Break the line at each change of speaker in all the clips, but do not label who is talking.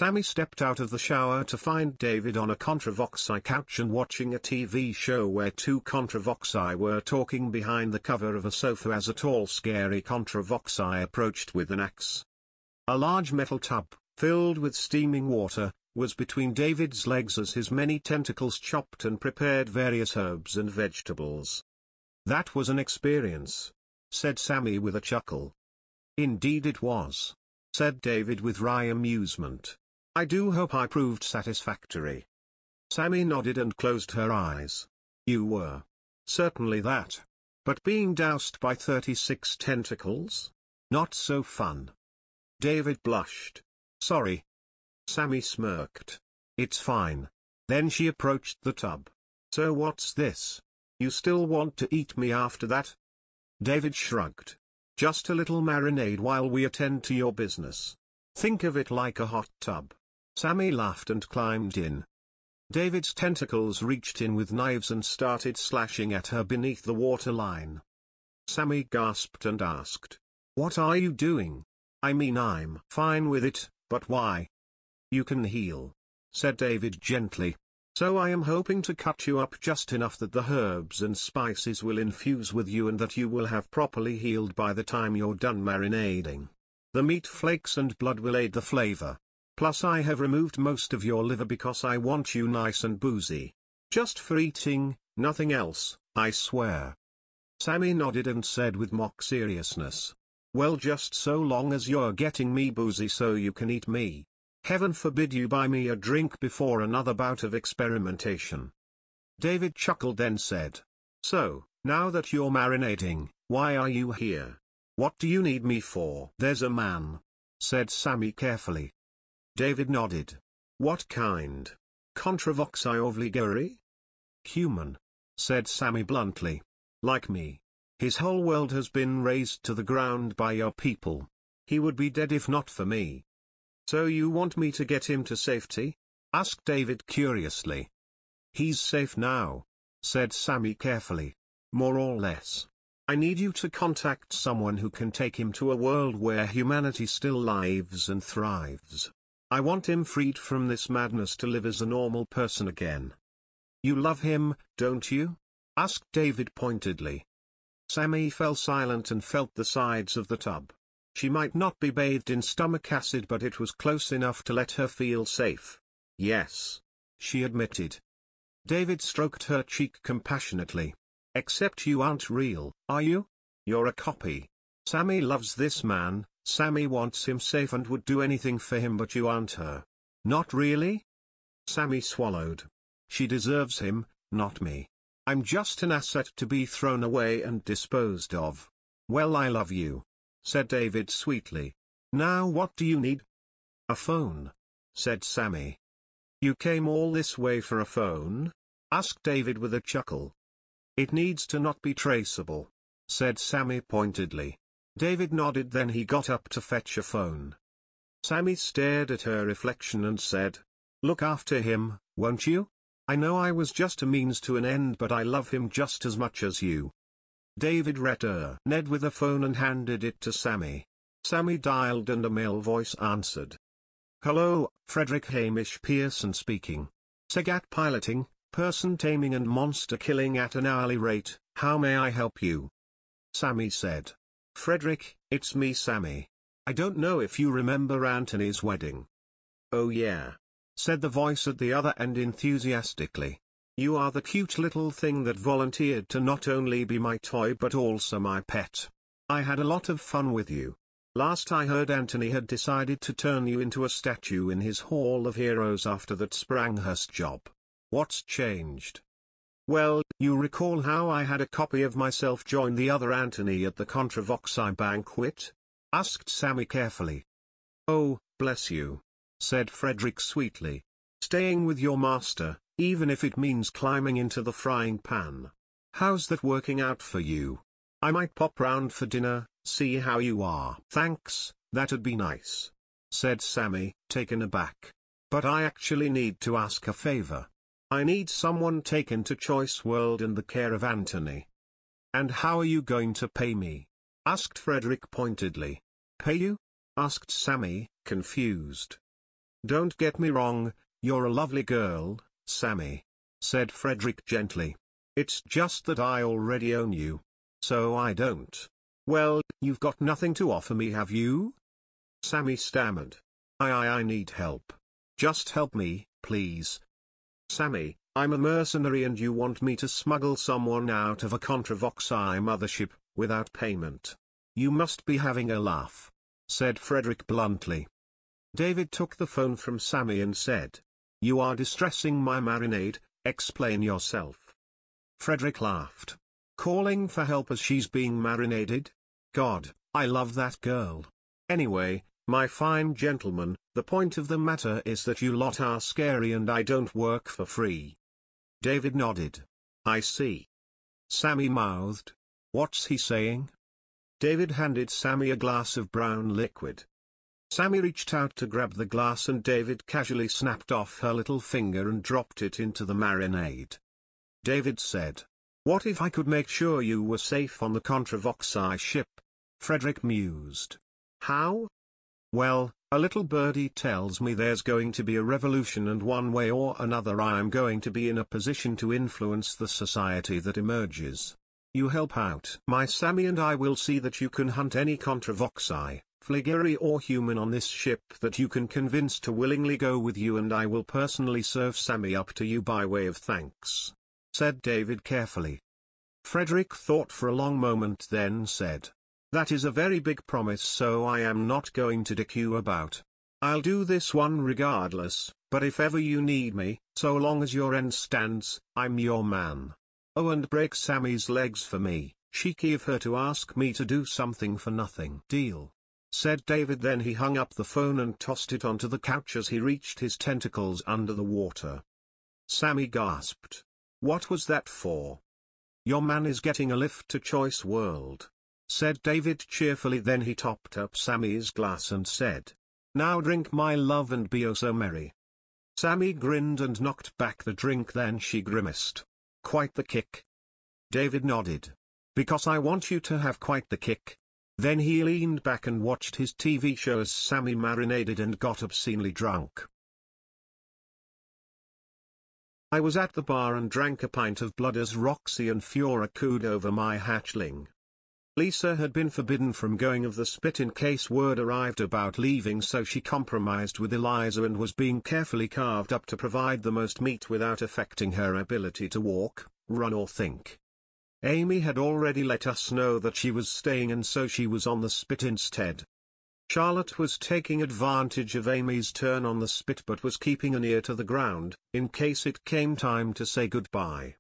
Sammy stepped out of the shower to find David on a Contravoxai couch and watching a TV show where two Contravoxai were talking behind the cover of a sofa as a tall scary Contravoxai approached with an axe. A large metal tub, filled with steaming water, was between David's legs as his many tentacles chopped and prepared various herbs and vegetables. "That was an experience," said Sammy with a chuckle. "Indeed it was," said David with wry amusement. "I do hope I proved satisfactory." Sammy nodded and closed her eyes. "You were. Certainly that. But being doused by 36 tentacles? Not so fun." David blushed. "Sorry." Sammy smirked. "It's fine." Then she approached the tub. "So what's this? You still want to eat me after that?" David shrugged. "Just a little marinade while we attend to your business. Think of it like a hot tub." Sammy laughed and climbed in. David's tentacles reached in with knives and started slashing at her beneath the waterline. Sammy gasped and asked, "What are you doing? I mean, I'm fine with it, but why?" "You can heal," said David gently. "So I am hoping to cut you up just enough that the herbs and spices will infuse with you and that you will have properly healed by the time you're done marinading. The meat flakes and blood will aid the flavor. Plus I have removed most of your liver because I want you nice and boozy. Just for eating, nothing else, I swear." Sammy nodded and said with mock seriousness, "Well, just so long as you're getting me boozy so you can eat me. Heaven forbid you buy me a drink before another bout of experimentation." David chuckled then said, "So, now that you're marinating, why are you here? What do you need me for?" "There's a man," said Sammy carefully. David nodded. "What kind? Contravoxai or gory?" "Human," said Sammy bluntly. "Like me. His whole world has been razed to the ground by your people. He would be dead if not for me." "So you want me to get him to safety?" asked David curiously. "He's safe now," said Sammy carefully. "More or less. I need you to contact someone who can take him to a world where humanity still lives and thrives. I want him freed from this madness to live as a normal person again." "You love him, don't you?" asked David pointedly. Sammy fell silent and felt the sides of the tub. She might not be bathed in stomach acid, but it was close enough to let her feel safe. "Yes," she admitted. David stroked her cheek compassionately. "Except you aren't real, are you? You're a copy. Sammy loves this man, Sammy wants him safe and would do anything for him, but you aren't her." "Not really?" Sammy swallowed. "She deserves him, not me. I'm just an asset to be thrown away and disposed of." "Well, I love you," said David sweetly. "Now what do you need?" "A phone," said Sammy. "You came all this way for a phone?" asked David with a chuckle. "It needs to not be traceable," said Sammy pointedly. David nodded, then he got up to fetch a phone. Sammy stared at her reflection and said, "Look after him, won't you? I know I was just a means to an end, but I love him just as much as you." David returned with a phone and handed it to Sammy. Sammy dialed and a male voice answered. "Hello, Frederick Hamish Pearson speaking. Segat piloting, person taming and monster killing at an hourly rate, how may I help you?" Sammy said. "Frederick, it's me, Sammy. I don't know if you remember Anthony's wedding." "Oh yeah," said the voice at the other end enthusiastically. "You are the cute little thing that volunteered to not only be my toy but also my pet. I had a lot of fun with you. Last I heard, Anthony had decided to turn you into a statue in his Hall of Heroes after that Spranghurst job. What's changed?" "Well, you recall how I had a copy of myself join the other Anthony at the Contravoxai banquet?" asked Sammy carefully. "Oh, bless you," said Frederick sweetly. "Staying with your master, even if it means climbing into the frying pan. How's that working out for you? I might pop round for dinner, see how you are." "Thanks, that'd be nice," said Sammy, taken aback. "But I actually need to ask a favor. I need someone taken to Choice World in the care of Anthony." "And how are you going to pay me?" asked Frederick pointedly. "Pay you?" asked Sammy, confused. Don't get me wrong, you're a lovely girl, Sammy, said Frederick gently. It's just that I already own you. So I don't. Well, you've got nothing to offer me, have you? Sammy stammered. I need help. Just help me, please. Sammy, I'm a mercenary and you want me to smuggle someone out of a Contravoxai mothership, without payment. You must be having a laugh, said Frederick bluntly. David took the phone from Sammy and said, You are distressing my marinade, explain yourself. Frederick laughed. Calling for help as she's being marinated? God, I love that girl. Anyway, my fine gentleman, the point of the matter is that you lot are scary and I don't work for free. David nodded. I see. Sammy mouthed. What's he saying? David handed Sammy a glass of brown liquid. Sammy reached out to grab the glass and David casually snapped off her little finger and dropped it into the marinade. David said, What if I could make sure you were safe on the Contravoxai ship? Frederick mused. How? Well, a little birdie tells me there's going to be a revolution and one way or another I am going to be in a position to influence the society that emerges. You help out my Sammy and I will see that you can hunt any Contravoxai, Fligeri or human on this ship that you can convince to willingly go with you and I will personally serve Sammy up to you by way of thanks, said David carefully. Frederick thought for a long moment then said, That is a very big promise so I am not going to dick you about. I'll do this one regardless, but if ever you need me, so long as your end stands, I'm your man. Oh, and break Sammy's legs for me, cheeky of her to ask me to do something for nothing. Deal, said David. Then he hung up the phone and tossed it onto the couch as he reached his tentacles under the water. Sammy gasped. What was that for? Your man is getting a lift to Choice World, said David cheerfully. Then he topped up Sammy's glass and said, Now drink my love and be oh so merry. Sammy grinned and knocked back the drink. Then she grimaced. Quite the kick. David nodded. Because I want you to have quite the kick. Then he leaned back and watched his TV show as Sammy marinaded and got obscenely drunk. I was at the bar and drank a pint of blood as Roxy and Fiora cooed over my hatchling. Lisa had been forbidden from going of the spit in case word arrived about leaving, so she compromised with Eliza and was being carefully carved up to provide the most meat without affecting her ability to walk, run or think. Amy had already let us know that she was staying and so she was on the spit instead. Charlotte was taking advantage of Amy's turn on the spit but was keeping an ear to the ground, in case it came time to say goodbye.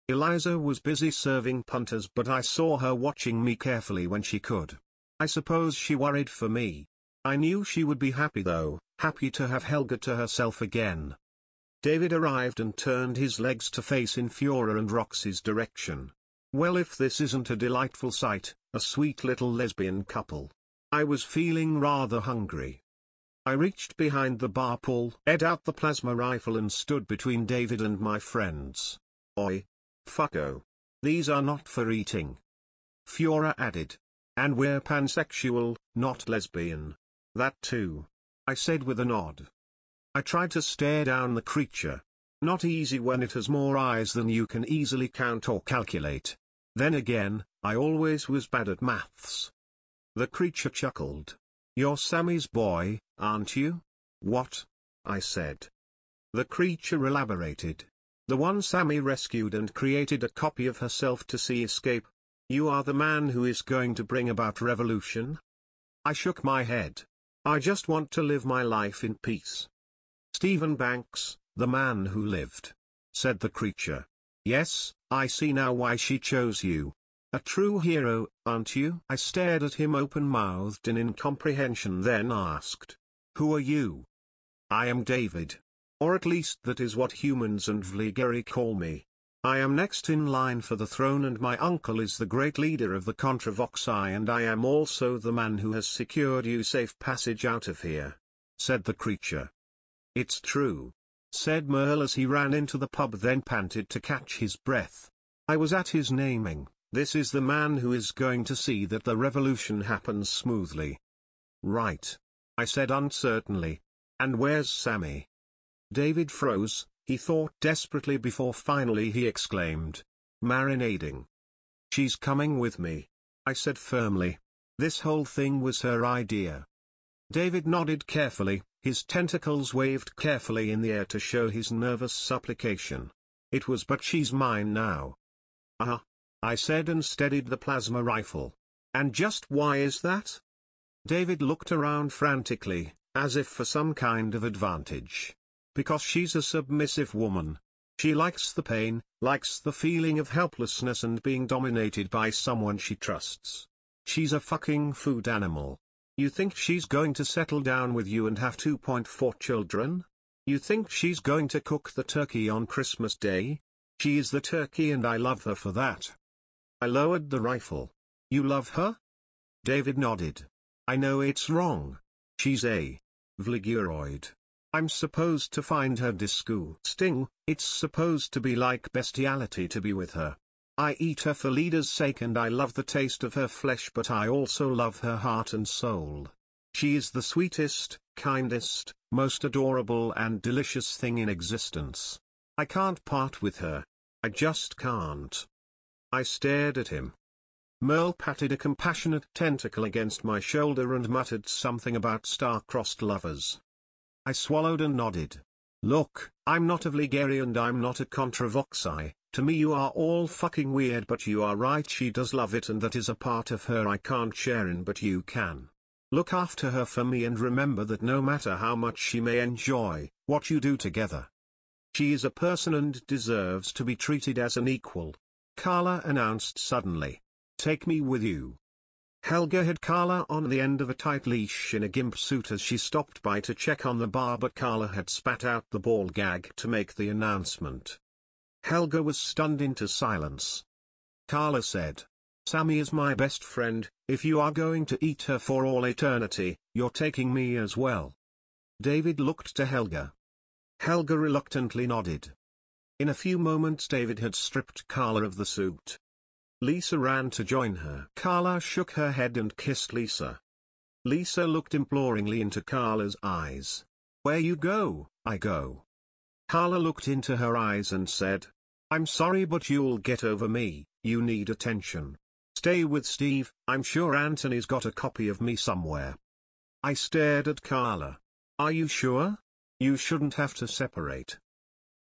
Eliza was busy serving punters but I saw her watching me carefully when she could. I suppose she worried for me. I knew she would be happy though, happy to have Helga to herself again. David arrived and turned his legs to face in Fiora and Roxy's direction. Well, if this isn't a delightful sight, a sweet little lesbian couple. I was feeling rather hungry. I reached behind the bar, pulled out the plasma rifle and stood between David and my friends. Oi. Fucko. These are not for eating. Fiora added. And we're pansexual, not lesbian. That too, I said with a nod. I tried to stare down the creature. Not easy when it has more eyes than you can easily count or calculate. Then again, I always was bad at maths. The creature chuckled. You're Sammy's boy, aren't you? What? I said. The creature elaborated. The one Sammy rescued and created a copy of herself to see escape. You are the man who is going to bring about revolution? I shook my head. I just want to live my life in peace. Stephen Banks, the man who lived, said the creature. Yes, I see now why she chose you. A true hero, aren't you? I stared at him open-mouthed in incomprehension, then asked. Who are you? I am David. Or at least that is what humans and Vligeri call me. I am next in line for the throne and my uncle is the great leader of the Contravoxai and I am also the man who has secured you safe passage out of here, said the creature. It's true, said Merle as he ran into the pub then panted to catch his breath. I was at his naming. This is the man who is going to see that the revolution happens smoothly. Right, I said uncertainly. And where's Sammy? David froze. He thought desperately before finally he exclaimed. Marinading. She's coming with me, I said firmly. This whole thing was her idea. David nodded carefully, his tentacles waved carefully in the air to show his nervous supplication. It was but she's mine now. I said and steadied the plasma rifle. And just why is that? David looked around frantically, as if for some kind of advantage. Because she's a submissive woman. She likes the pain, likes the feeling of helplessness and being dominated by someone she trusts. She's a fucking food animal. You think she's going to settle down with you and have 2.4 children? You think she's going to cook the turkey on Christmas Day? She is the turkey and I love her for that. I lowered the rifle. You love her? David nodded. I know it's wrong. She's a vliguroid. I'm supposed to find her disgusting, it's supposed to be like bestiality to be with her. I eat her for leader's sake and I love the taste of her flesh, but I also love her heart and soul. She is the sweetest, kindest, most adorable and delicious thing in existence. I can't part with her. I just can't. I stared at him. Merle patted a compassionate tentacle against my shoulder and muttered something about star-crossed lovers. I swallowed and nodded. Look, I'm not a vligari and I'm not a Contravoxai. To me you are all fucking weird, but you are right, she does love it and that is a part of her I can't share in, but you can. Look after her for me and remember that no matter how much she may enjoy what you do together, she is a person and deserves to be treated as an equal. Carla announced suddenly. Take me with you. Helga had Carla on the end of a tight leash in a gimp suit as she stopped by to check on the bar, but Carla had spat out the ball gag to make the announcement. Helga was stunned into silence. Carla said, Sammy is my best friend, if you are going to eat her for all eternity, you're taking me as well. David looked to Helga. Helga reluctantly nodded. In a few moments David had stripped Carla of the suit. Lisa ran to join her. Carla shook her head and kissed Lisa. Lisa looked imploringly into Carla's eyes. Where you go, I go. Carla looked into her eyes and said, I'm sorry but you'll get over me, you need attention. Stay with Steve, I'm sure Anthony's got a copy of me somewhere. I stared at Carla. Are you sure? You shouldn't have to separate.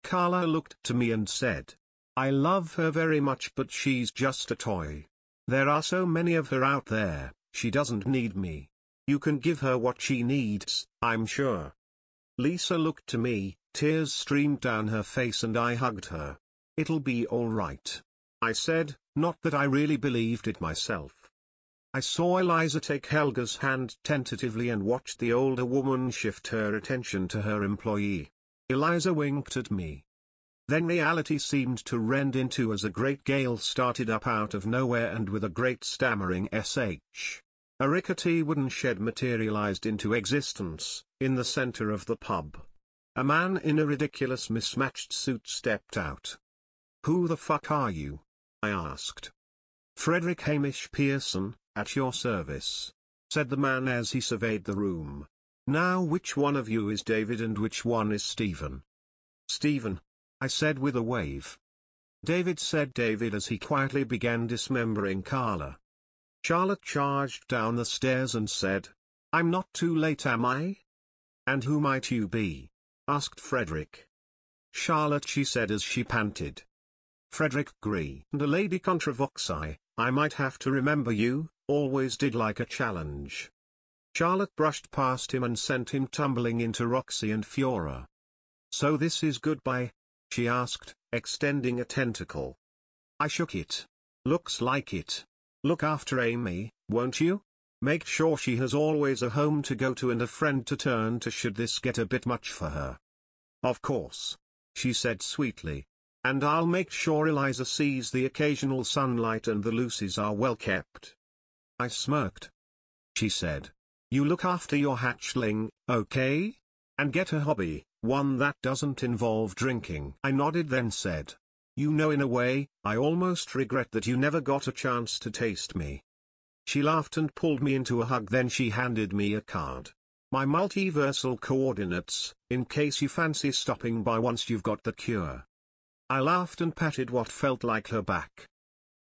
Carla looked to me and said, I love her very much but she's just a toy. There are so many of her out there, she doesn't need me. You can give her what she needs, I'm sure. Lisa looked to me, tears streamed down her face and I hugged her. It'll be all right, I said, not that I really believed it myself. I saw Eliza take Helga's hand tentatively and watched the older woman shift her attention to her employee. Eliza winked at me. Then reality seemed to rend in two as a great gale started up out of nowhere and with a great stammering sh. A rickety wooden shed materialized into existence, in the center of the pub. A man in a ridiculous mismatched suit stepped out. Who the fuck are you? I asked. Frederick Hamish Pearson, at your service, said the man as he surveyed the room. Now which one of you is David and which one is Stephen? Stephen, I said with a wave. David said David as he quietly began dismembering Carla. Charlotte charged down the stairs and said, I'm not too late, am I? And who might you be? Asked Frederick. Charlotte, she said as she panted. Frederick Gree and a lady Contravoxai, I might have to remember you, always did like a challenge. Charlotte brushed past him and sent him tumbling into Roxy and Fiora. So this is goodbye? She asked, extending a tentacle. I shook it. Looks like it. Look after Amy, won't you? Make sure she has always a home to go to and a friend to turn to should this get a bit much for her. Of course, she said sweetly. And I'll make sure Eliza sees the occasional sunlight and the Lucys are well kept. I smirked. She said, you look after your hatchling, okay? And get a hobby, one that doesn't involve drinking. I nodded then said, you know, in a way, I almost regret that you never got a chance to taste me. She laughed and pulled me into a hug, then she handed me a card. My multiversal coordinates, in case you fancy stopping by once you've got the cure. I laughed and patted what felt like her back.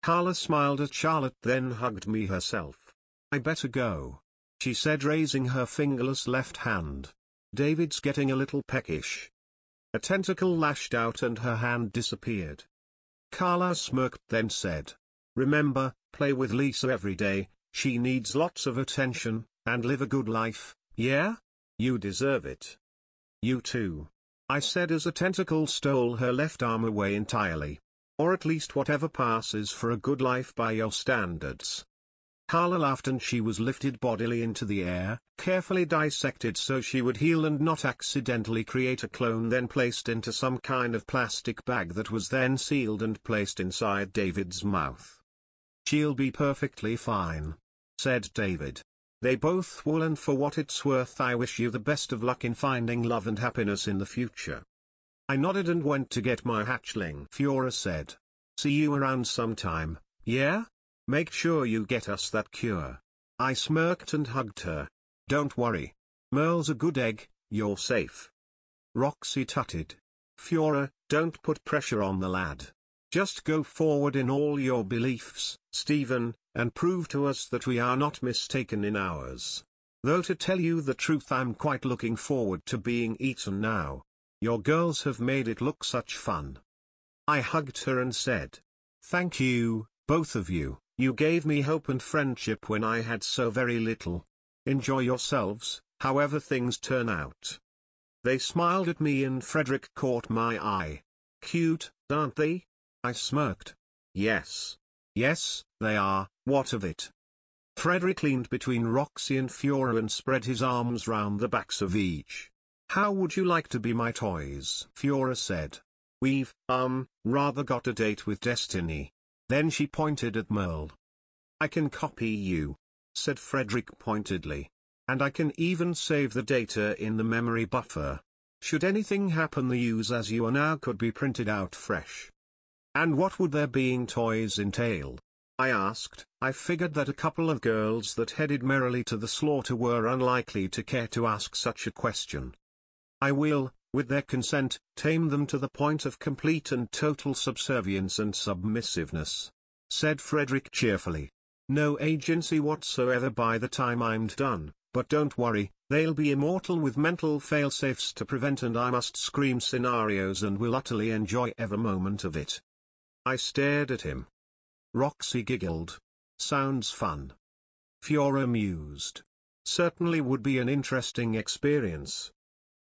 Carla smiled at Charlotte, then hugged me herself. I better go, she said, raising her fingerless left hand. David's getting a little peckish. A tentacle lashed out and her hand disappeared. Carla smirked, then said, remember, play with Lisa every day, she needs lots of attention, and live a good life, yeah? You deserve it. You too, I said as a tentacle stole her left arm away entirely. Or at least whatever passes for a good life by your standards. Carla laughed and she was lifted bodily into the air, carefully dissected so she would heal and not accidentally create a clone, then placed into some kind of plastic bag that was then sealed and placed inside David's mouth. She'll be perfectly fine, said David. They both will, and for what it's worth I wish you the best of luck in finding love and happiness in the future. I nodded and went to get my hatchling. Fiora said. See you around sometime, yeah? Make sure you get us that cure. I smirked and hugged her. Don't worry. Merle's a good egg, you're safe. Roxy tutted. Fiora, don't put pressure on the lad. Just go forward in all your beliefs, Stephen, and prove to us that we are not mistaken in ours. Though to tell you the truth, I'm quite looking forward to being eaten now. Your girls have made it look such fun. I hugged her and said, thank you, both of you. You gave me hope and friendship when I had so very little. Enjoy yourselves, however things turn out. They smiled at me and Frederick caught my eye. Cute, aren't they? I smirked. Yes. Yes, they are, what of it? Frederick leaned between Roxy and Fiora and spread his arms round the backs of each. How would you like to be my toys? Fiora said. We've, rather got a date with Destiny. Then she pointed at Merle. I can copy you, said Frederick pointedly. And I can even save the data in the memory buffer. Should anything happen, the use as you are now could be printed out fresh. And what would their being toys entail? I asked. I figured that a couple of girls that headed merrily to the slaughter were unlikely to care to ask such a question. I will, with their consent, tame them to the point of complete and total subservience and submissiveness, said Frederick cheerfully. No agency whatsoever by the time I'm done, but don't worry, they'll be immortal with mental failsafes to prevent and I must scream scenarios and will utterly enjoy every moment of it. I stared at him. Roxy giggled. Sounds fun. Fiora mused. Certainly would be an interesting experience.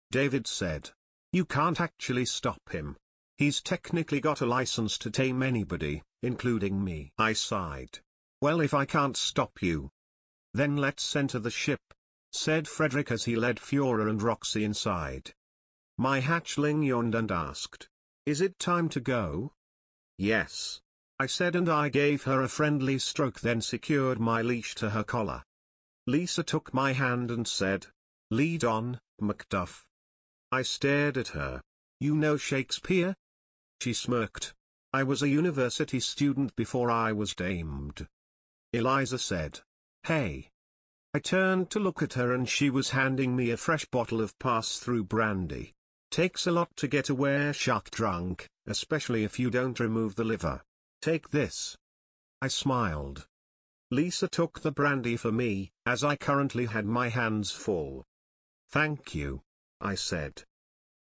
David said. You can't actually stop him. He's technically got a license to tame anybody, including me. I sighed. Well, if I can't stop you, then let's enter the ship, said Frederick as he led Fiora and Roxy inside. My hatchling yawned and asked. Is it time to go? Yes, I said, and I gave her a friendly stroke, then secured my leash to her collar. Lisa took my hand and said, lead on, Macduff. I stared at her. You know Shakespeare? She smirked. I was a university student before I was damed. Eliza said. Hey. I turned to look at her and she was handing me a fresh bottle of pass-through brandy. Takes a lot to get a were-shark drunk, especially if you don't remove the liver. Take this. I smiled. Lisa took the brandy for me, as I currently had my hands full. Thank you, I said.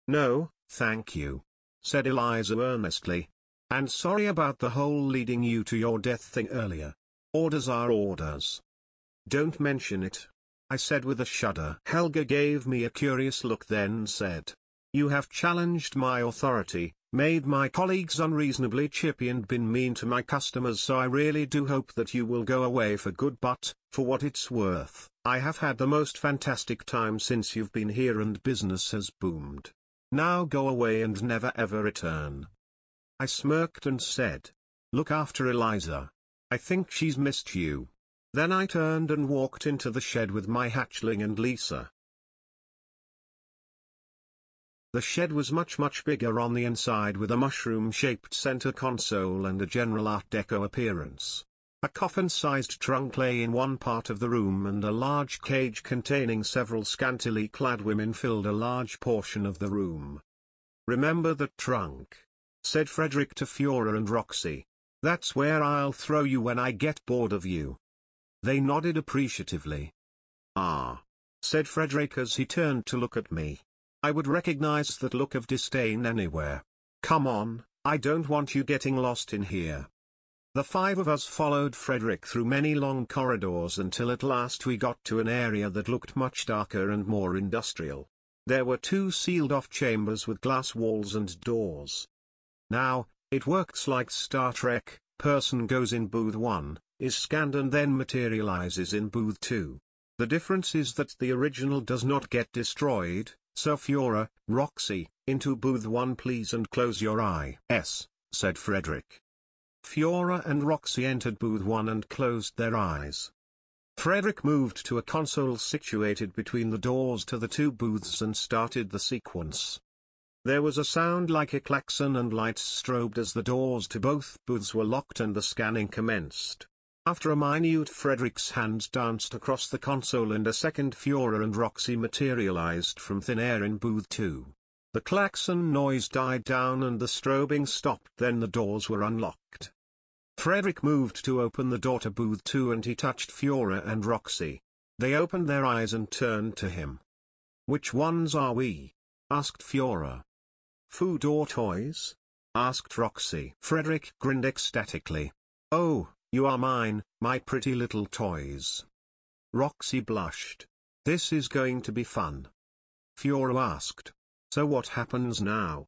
No, thank you, said Eliza earnestly. And sorry about the whole leading you to your death thing earlier. Orders are orders. Don't mention it, I said with a shudder. Helga gave me a curious look, then said. You have challenged my authority, made my colleagues unreasonably chippy and been mean to my customers, so I really do hope that you will go away for good, but, for what it's worth, I have had the most fantastic time since you've been here and business has boomed. Now go away and never ever return. I smirked and said. Look after Eliza. I think she's missed you. Then I turned and walked into the shed with my hatchling and Lisa. The shed was much bigger on the inside, with a mushroom-shaped center console and a general Art Deco appearance. A coffin-sized trunk lay in one part of the room and a large cage containing several scantily clad women filled a large portion of the room. "Remember that trunk," said Frederick to Fiora and Roxy. "That's where I'll throw you when I get bored of you." They nodded appreciatively. "Ah," said Frederick as he turned to look at me. "I would recognize that look of disdain anywhere. Come on, I don't want you getting lost in here." The five of us followed Frederick through many long corridors until at last we got to an area that looked much darker and more industrial. There were 2 sealed-off chambers with glass walls and doors. Now, it works like Star Trek: person goes in booth 1, is scanned and then materializes in booth 2. The difference is that the original does not get destroyed, so Fiora, Roxy, into booth 1 please and close your eyes, said Frederick. Fiora and Roxy entered booth 1 and closed their eyes. Frederick moved to a console situated between the doors to the 2 booths and started the sequence. There was a sound like a klaxon and lights strobed as the doors to both booths were locked and the scanning commenced. After a minute Frederick's hands danced across the console and a second Fiora and Roxy materialized from thin air in booth 2. The klaxon noise died down and the strobing stopped, then the doors were unlocked. Frederick moved to open the door to booth 2 and he touched Fiora and Roxy. They opened their eyes and turned to him. "Which ones are we?" asked Fiora. "Food or toys?" asked Roxy. Frederick grinned ecstatically. "Oh, you are mine, my pretty little toys." Roxy blushed. "This is going to be fun." Fiora asked. "So what happens now?"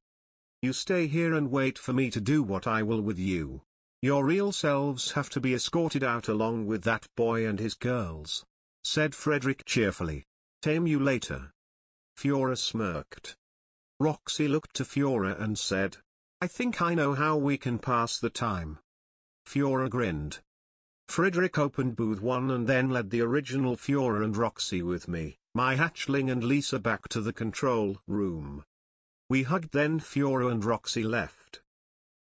"You stay here and wait for me to do what I will with you. Your real selves have to be escorted out along with that boy and his girls," said Frederick cheerfully. "Tame you later." Fiora smirked. Roxy looked to Fiora and said, "I think I know how we can pass the time." Fiora grinned. Frederick opened booth 1 and then led the original Fiora and Roxy with me, my hatchling and Lisa back to the control room. We hugged, then Fiora and Roxy left.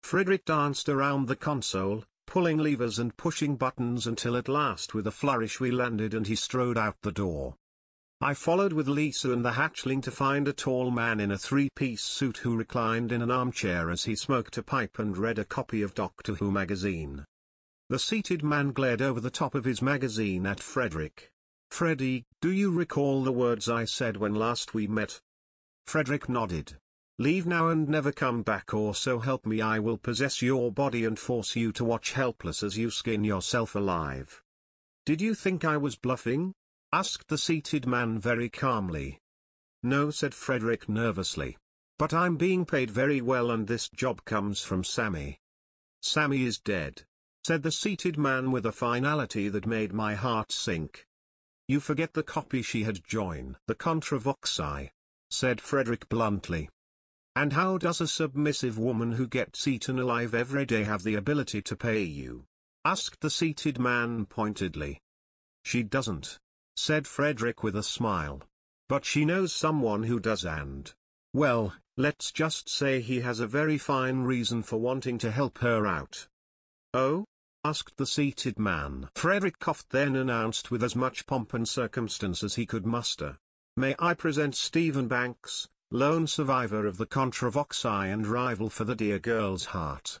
Frederick danced around the console, pulling levers and pushing buttons until at last with a flourish we landed and he strode out the door. I followed with Lisa and the hatchling to find a tall man in a 3-piece suit who reclined in an armchair as he smoked a pipe and read a copy of Doctor Who magazine. The seated man glared over the top of his magazine at Frederick. "Freddy, do you recall the words I said when last we met?" Frederick nodded. "Leave now and never come back, or so help me I will possess your body and force you to watch helpless as you skin yourself alive." "Did you think I was bluffing?" asked the seated man very calmly. "No," said Frederick nervously. "But I'm being paid very well and this job comes from Sammy." "Sammy is dead," said the seated man with a finality that made my heart sink. "You forget the copy she had joined the Contravoxai," said Frederick bluntly. "And how does a submissive woman who gets eaten alive every day have the ability to pay you?" asked the seated man pointedly. "She doesn't," said Frederick with a smile. "But she knows someone who does and, well, let's just say he has a very fine reason for wanting to help her out." "Oh?" asked the seated man. Frederick coughed, then announced with as much pomp and circumstance as he could muster. "May I present Stephen Banks, lone survivor of the Contravoxai and rival for the dear girl's heart."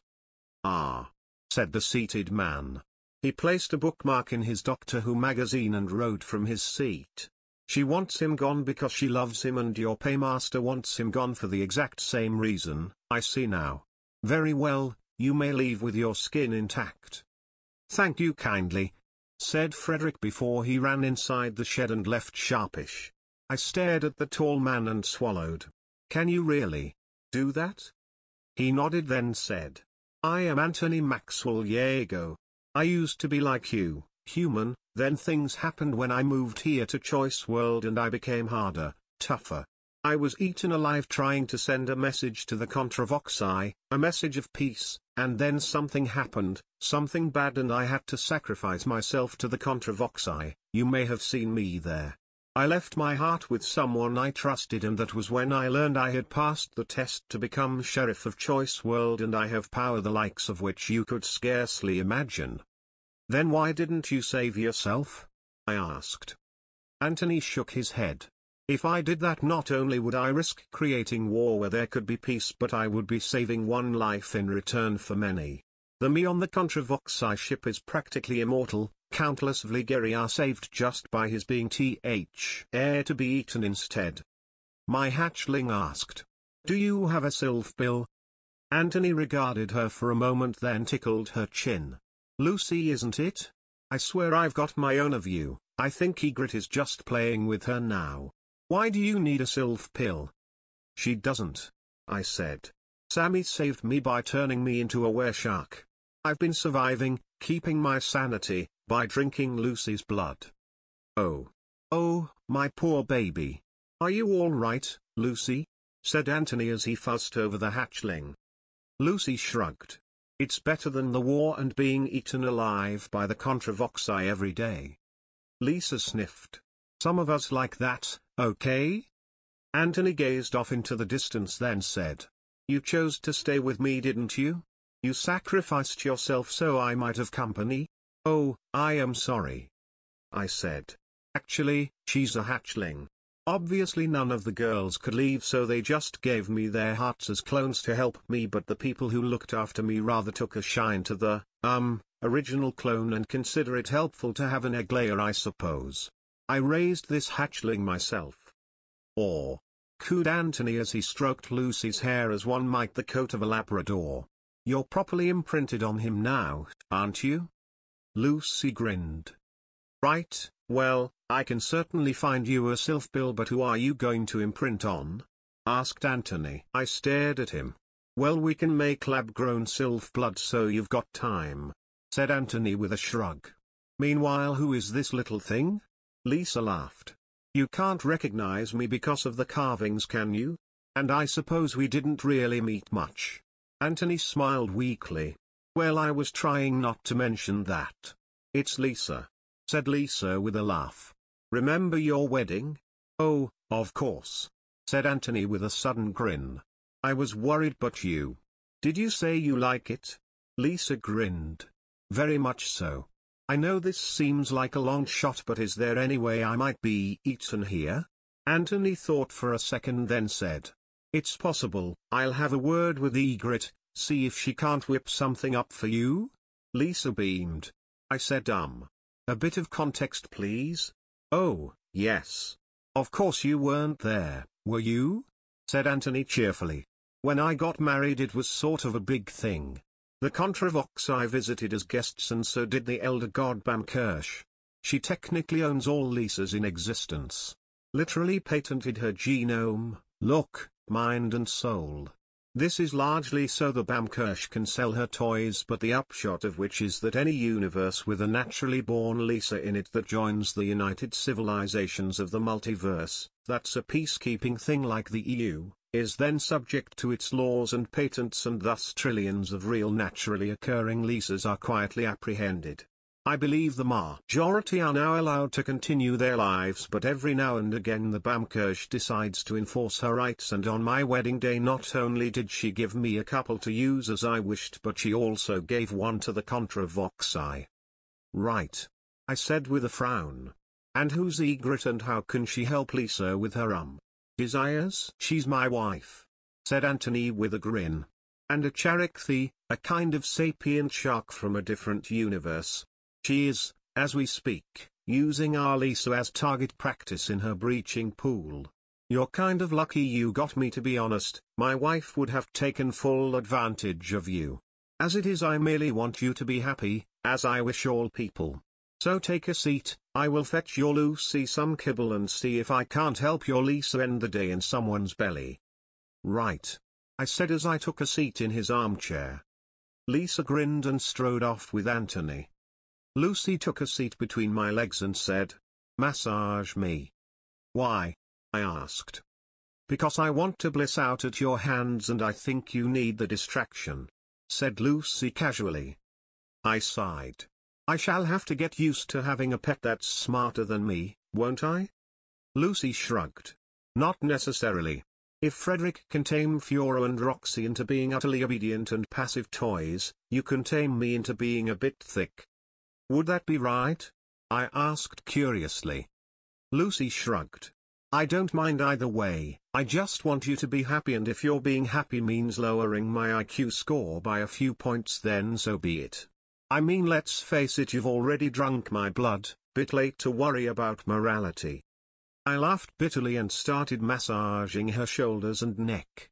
"Ah," said the seated man. He placed a bookmark in his Doctor Who magazine and wrote from his seat. "She wants him gone because she loves him and your paymaster wants him gone for the exact same reason, I see now. Very well, you may leave with your skin intact." "Thank you kindly," said Frederick before he ran inside the shed and left sharpish. I stared at the tall man and swallowed. "Can you really do that?" He nodded, then said, "I am Anthony Maxwell Yago. I used to be like you, human, then things happened when I moved here to Choice World and I became harder, tougher. I was eaten alive trying to send a message to the Contravoxai, a message of peace, and then something happened, something bad, and I had to sacrifice myself to the Contravoxai. You may have seen me there. I left my heart with someone I trusted, and that was when I learned I had passed the test to become Sheriff of Choice World, and I have power the likes of which you could scarcely imagine." Then why didn't you save yourself? I asked. Anthony shook his head. If I did that, not only would I risk creating war where there could be peace, but I would be saving one life in return for many. The me on the Contravoxai ship is practically immortal. Countless Vligeri are saved just by his being heir to be eaten instead. My hatchling asked. Do you have a sylph bill? Anthony regarded her for a moment, then tickled her chin. Lucy, isn't it? I swear I've got my own of you. I think Egret is just playing with her now. Why do you need a sylph pill? She doesn't, I said. Sammy saved me by turning me into a wereshark. I've been surviving, keeping my sanity, by drinking Lucy's blood. Oh. Oh, my poor baby. Are you all right, Lucy? Said Anthony as he fussed over the hatchling. Lucy shrugged. It's better than the war and being eaten alive by the Contravoxai every day. Lisa sniffed. Some of us like that, okay? Anthony gazed off into the distance, then said. You chose to stay with me, didn't you? You sacrificed yourself so I might have company? Oh, I am sorry. I said. Actually, she's a hatchling. Obviously none of the girls could leave, so they just gave me their hearts as clones to help me, but the people who looked after me rather took a shine to the, original clone and consider it helpful to have an egg layer, I suppose. I raised this hatchling myself. Or, cooed Anthony as he stroked Lucy's hair as one might the coat of a Labrador. You're properly imprinted on him now, aren't you? Lucy grinned. Right, well, I can certainly find you a sylph bill, but who are you going to imprint on? Asked Anthony. I stared at him. Well, we can make lab-grown sylph blood, so you've got time, said Anthony with a shrug. Meanwhile, who is this little thing? Lisa laughed. You can't recognize me because of the carvings, can you? And I suppose we didn't really meet much. Anthony smiled weakly. Well, I was trying not to mention that. It's Lisa, said Lisa with a laugh. Remember your wedding? Oh, of course, said Anthony with a sudden grin. I was worried, but you. Did you say you like it? Lisa grinned. Very much so. I know this seems like a long shot, but is there any way I might be eaten here? Anthony thought for a second, then said. It's possible. I'll have a word with Egret, see if she can't whip something up for you? Lisa beamed. I said a bit of context, please. Oh, yes. Of course you weren't there, were you? Said Anthony cheerfully. When I got married it was sort of a big thing. The Contravoxai visited as guests, and so did the elder god Bamkersh. She technically owns all Lisas in existence. Literally patented her genome, look, mind and soul. This is largely so the Bamkersh can sell her toys, but the upshot of which is that any universe with a naturally born Lisa in it that joins the United Civilizations of the multiverse, that's a peacekeeping thing like the EU, is then subject to its laws and patents, and thus trillions of real naturally occurring Lisas are quietly apprehended. I believe the majority are now allowed to continue their lives, but every now and again the Bamkersh decides to enforce her rights, and on my wedding day not only did she give me a couple to use as I wished, but she also gave one to the Contravoxai. Right. I said with a frown. And who's Egret, and how can she help Lisa with her desires? She's my wife, said Anthony with a grin. And a Charakthy, a kind of sapient shark from a different universe. She is, as we speak, using our Lisa as target practice in her breaching pool. You're kind of lucky you got me, to be honest. My wife would have taken full advantage of you. As it is, I merely want you to be happy, as I wish all people. So take a seat, I will fetch your Lucy some kibble and see if I can't help your Lisa end the day in someone's belly. Right. I said as I took a seat in his armchair. Lisa grinned and strode off with Anthony. Lucy took a seat between my legs and said, "Massage me." "Why?" I asked. "Because I want to bliss out at your hands, and I think you need the distraction," said Lucy casually. I sighed. "I shall have to get used to having a pet that's smarter than me, won't I?" Lucy shrugged. "Not necessarily. If Frederick can tame Fiora and Roxy into being utterly obedient and passive toys, you can tame me into being a bit thick." Would that be right? I asked curiously. Lucy shrugged. I don't mind either way. I just want you to be happy, and if your being happy means lowering my IQ score by a few points, then so be it. I mean, let's face it, you've already drunk my blood, bit late to worry about morality. I laughed bitterly and started massaging her shoulders and neck.